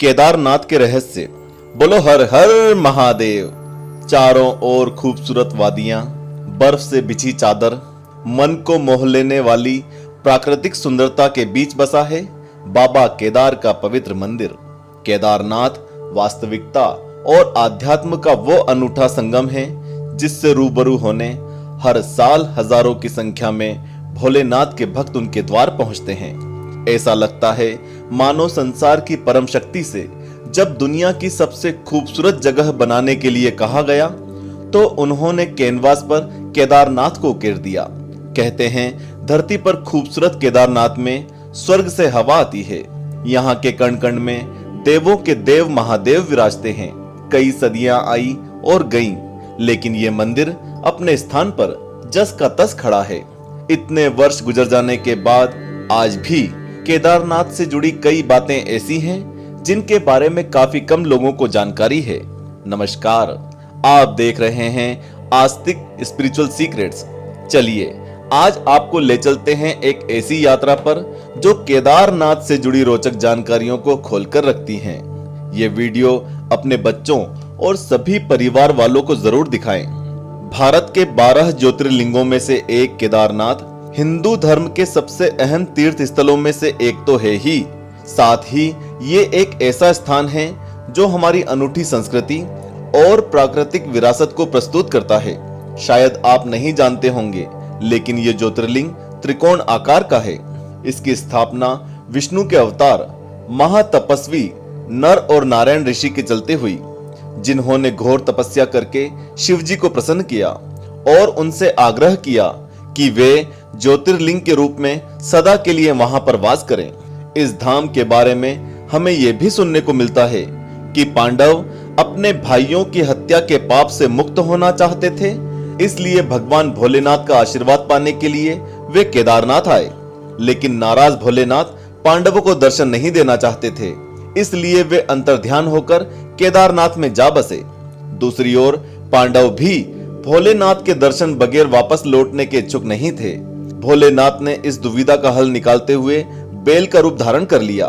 केदारनाथ के रहस्य। बोलो हर हर महादेव। चारों ओर खूबसूरत वादियां, बर्फ से बिछी चादर, मन को मोह लेने वाली प्राकृतिक सुंदरता के बीच बसा है बाबा केदार का पवित्र मंदिर। केदारनाथ वास्तविकता और आध्यात्म का वो अनूठा संगम है जिससे रूबरू होने हर साल हजारों की संख्या में भोलेनाथ के भक्त उनके द्वार पहुंचते हैं। ऐसा लगता है मानो संसार की परम शक्ति से जब दुनिया की सबसे खूबसूरत जगह बनाने के लिए कहा गया तो उन्होंने कैनवास पर केदारनाथ को उकेर दिया। कहते हैं धरती पर खूबसूरत केदारनाथ में स्वर्ग से हवा आती है। यहाँ के कण कण में देवों के देव महादेव विराजते हैं। कई सदियां आई और गईं, लेकिन ये मंदिर अपने स्थान पर जस का तस खड़ा है। इतने वर्ष गुजर जाने के बाद आज भी केदारनाथ से जुड़ी कई बातें ऐसी हैं जिनके बारे में काफी कम लोगों को जानकारी है। नमस्कार, आप देख रहे हैं आस्तिक स्पिरिचुअल सीक्रेट्स। चलिए आज आपको ले चलते हैं एक ऐसी यात्रा पर जो केदारनाथ से जुड़ी रोचक जानकारियों को खोलकर रखती हैं। ये वीडियो अपने बच्चों और सभी परिवार वालों को जरूर दिखाएं। भारत के 12 ज्योतिर्लिंगों में से एक केदारनाथ हिंदू धर्म के सबसे अहम तीर्थ स्थलों में से एक तो है ही, साथ ही ये एक ऐसा स्थान है जो हमारी अनूठी संस्कृति और प्राकृतिक विरासत को प्रस्तुत करता है। शायद आप नहीं जानते होंगे, लेकिन ये ज्योतिर्लिंग त्रिकोण आकार का है। इसकी स्थापना विष्णु के अवतार महातपस्वी नर और नारायण ऋषि के चलते हुई, जिन्होंने घोर तपस्या करके शिव जी को प्रसन्न किया और उनसे आग्रह किया कि वे ज्योतिर्लिंग के रूप में सदा के लिए वहां पर वास करें। इस धाम के बारे में हमें यह भी सुनने को मिलता है कि पांडव अपने भाइयों की हत्या के पाप से मुक्त होना चाहते थे, इसलिए भगवान भोलेनाथ का आशीर्वाद पाने के लिए वे केदारनाथ आए। लेकिन नाराज भोलेनाथ पांडवों को दर्शन नहीं देना चाहते थे, इसलिए वे अंतर्ध्यान होकर केदारनाथ में जा बसे। दूसरी ओर पांडव भी भोलेनाथ के दर्शन बगैर वापस लौटने के इच्छुक नहीं थे। भोलेनाथ ने इस दुविधा का हल निकालते हुए बेल का रूप धारण कर लिया।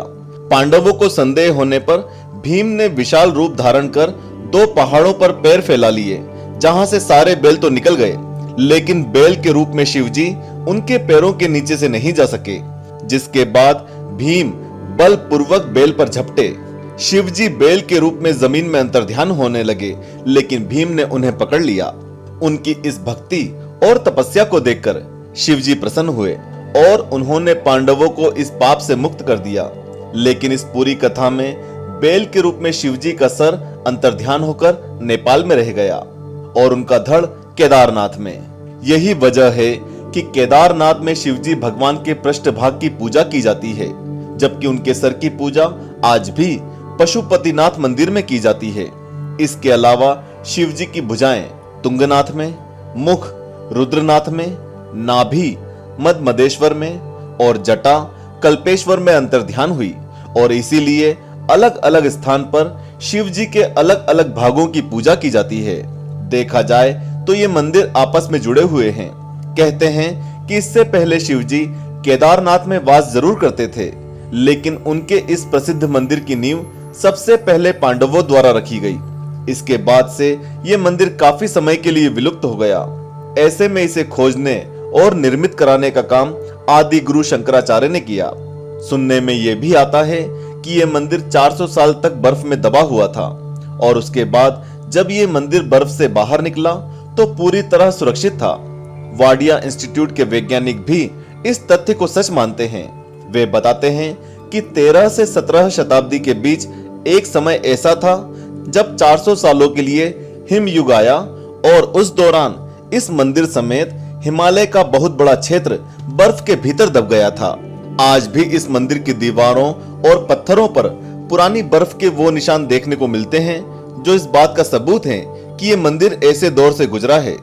पांडवों को संदेह होने पर भीम ने विशाल रूप धारण कर 2 पहाड़ों पर पैर फैला लिए, जहां से सारे बेल तो निकल गए, लेकिन बेल के रूप में शिवजी उनके पैरों के नीचे से नहीं जा सके। जिसके बाद भीम बलपूर्वक बेल पर झपटे। शिवजी बेल के रूप में जमीन में अंतर्ध्यान होने लगे, लेकिन भीम ने उन्हें पकड़ लिया। उनकी इस भक्ति और तपस्या को देखकर शिवजी प्रसन्न हुए और उन्होंने पांडवों को इस पाप से मुक्त कर दिया। लेकिन इस पूरी कथा में बेल के रूप में शिवजी का सर अंतर्ध्यान होकर नेपाल में रह गया और उनका धड़ केदारनाथ में। यही वजह है कि केदारनाथ में शिवजी भगवान के पृष्ठभाग की पूजा की जाती है, जबकि उनके सर की पूजा आज भी पशुपतिनाथ मंदिर में की जाती है। इसके अलावा शिवजी की भुजाएं तुंगनाथ में, मुख रुद्रनाथ में, नाभि मदमदेश्वर में और जटा कल्पेश्वर में अंतर्ध्यान हुई और इसीलिए अलग अलग स्थान पर शिव जी के अलग अलग भागों की पूजा की जाती है। देखा जाए तो ये मंदिर आपस में जुड़े हुए हैं। कहते हैं कि इससे पहले शिव जी केदारनाथ में वास जरूर करते थे, लेकिन उनके इस प्रसिद्ध मंदिर की नींव सबसे पहले पांडवों द्वारा रखी गई। इसके बाद से ये मंदिर काफी समय के लिए विलुप्त हो गया। ऐसे में इसे खोजने और निर्मित कराने का काम आदि गुरु शंकराचार्य ने किया। सुनने में यह भी आता है कि यह मंदिर 400 साल तक बर्फ में दबा हुआ था और उसके बाद जब यह मंदिर बर्फ से बाहर निकला तो पूरी तरह सुरक्षित था। वाडिया इंस्टीट्यूट के वैज्ञानिक भी इस तथ्य को सच मानते हैं। वे बताते हैं कि 13 से 17 शताब्दी के बीच एक समय ऐसा था जब 400 सालों के लिए हिम युग आया और उस दौरान इस मंदिर समेत हिमालय का बहुत बड़ा क्षेत्र बर्फ के भीतर दब गया था। आज भी इस मंदिर की दीवारों और पत्थरों पर पुरानी बर्फ के वो निशान देखने को मिलते हैं जो इस बात का सबूत है कि ये मंदिर ऐसे दौर से गुजरा है।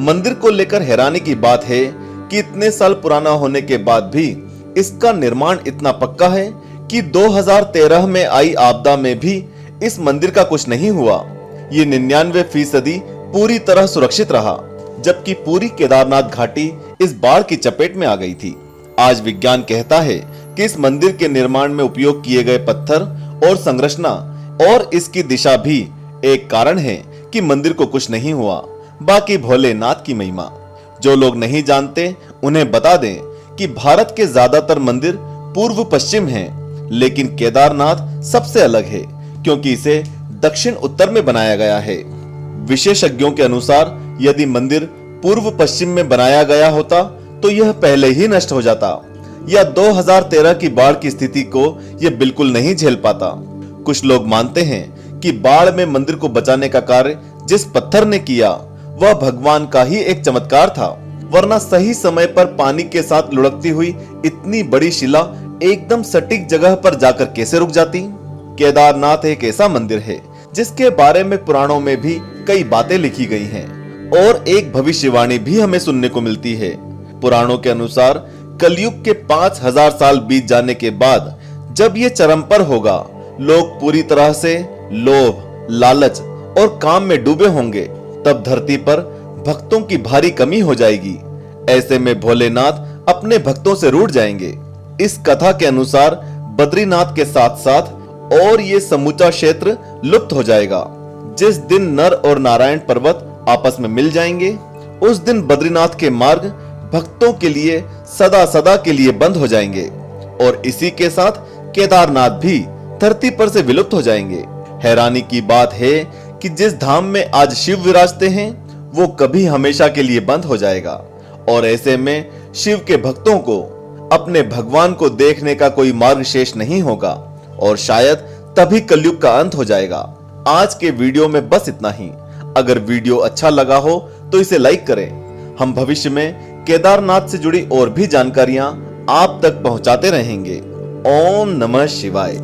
मंदिर को लेकर हैरानी की बात है कि इतने साल पुराना होने के बाद भी इसका निर्माण इतना पक्का है कि 2013 में आई आपदा में भी इस मंदिर का कुछ नहीं हुआ। ये 99% पूरी तरह सुरक्षित रहा, जबकि पूरी केदारनाथ घाटी इस बाढ़ की चपेट में आ गई थी। आज विज्ञान कहता है कि इस मंदिर के निर्माण में उपयोग किए गए पत्थर और संरचना और इसकी दिशा भी एक कारण है कि मंदिर को कुछ नहीं हुआ। बाकी भोलेनाथ की महिमा जो लोग नहीं जानते उन्हें बता दें कि भारत के ज्यादातर मंदिर पूर्व पश्चिम हैं, लेकिन केदारनाथ सबसे अलग है क्योंकि इसे दक्षिण उत्तर में बनाया गया है। विशेषज्ञों के अनुसार यदि मंदिर पूर्व पश्चिम में बनाया गया होता तो यह पहले ही नष्ट हो जाता या 2013 की बाढ़ की स्थिति को यह बिल्कुल नहीं झेल पाता। कुछ लोग मानते हैं कि बाढ़ में मंदिर को बचाने का कार्य जिस पत्थर ने किया वह भगवान का ही एक चमत्कार था, वरना सही समय पर पानी के साथ लुढ़कती हुई इतनी बड़ी शिला एकदम सटीक जगह पर जाकर कैसे रुक जाती। केदारनाथ एक ऐसा मंदिर है जिसके बारे में पुराणों में भी कई बातें लिखी गई हैं और एक भविष्यवाणी भी हमें सुनने को मिलती है। पुराणों के अनुसार कलयुग के 5000 साल बीत जाने के बाद जब ये चरम पर होगा, लोग पूरी तरह से लोभ, लालच और काम में डूबे होंगे, तब धरती पर भक्तों की भारी कमी हो जाएगी। ऐसे में भोलेनाथ अपने भक्तों से रूठ जाएंगे। इस कथा के अनुसार बद्रीनाथ के साथ साथ और ये समूचा क्षेत्र लुप्त हो जाएगा। जिस दिन नर और नारायण पर्वत आपस में मिल जाएंगे, उस दिन बद्रीनाथ के मार्ग भक्तों के लिए सदा सदा के लिए बंद हो जाएंगे और इसी के साथ केदारनाथ भी धरती पर से विलुप्त हो जाएंगे। हैरानी की बात है कि जिस धाम में आज शिव विराजते हैं वो कभी हमेशा के लिए बंद हो जाएगा और ऐसे में शिव के भक्तों को अपने भगवान को देखने का कोई मार्ग शेष नहीं होगा और शायद तभी कलयुग का अंत हो जाएगा। आज के वीडियो में बस इतना ही। अगर वीडियो अच्छा लगा हो तो इसे लाइक करें। हम भविष्य में केदारनाथ से जुड़ी और भी जानकारियां आप तक पहुंचाते रहेंगे। ओम नमः शिवाय।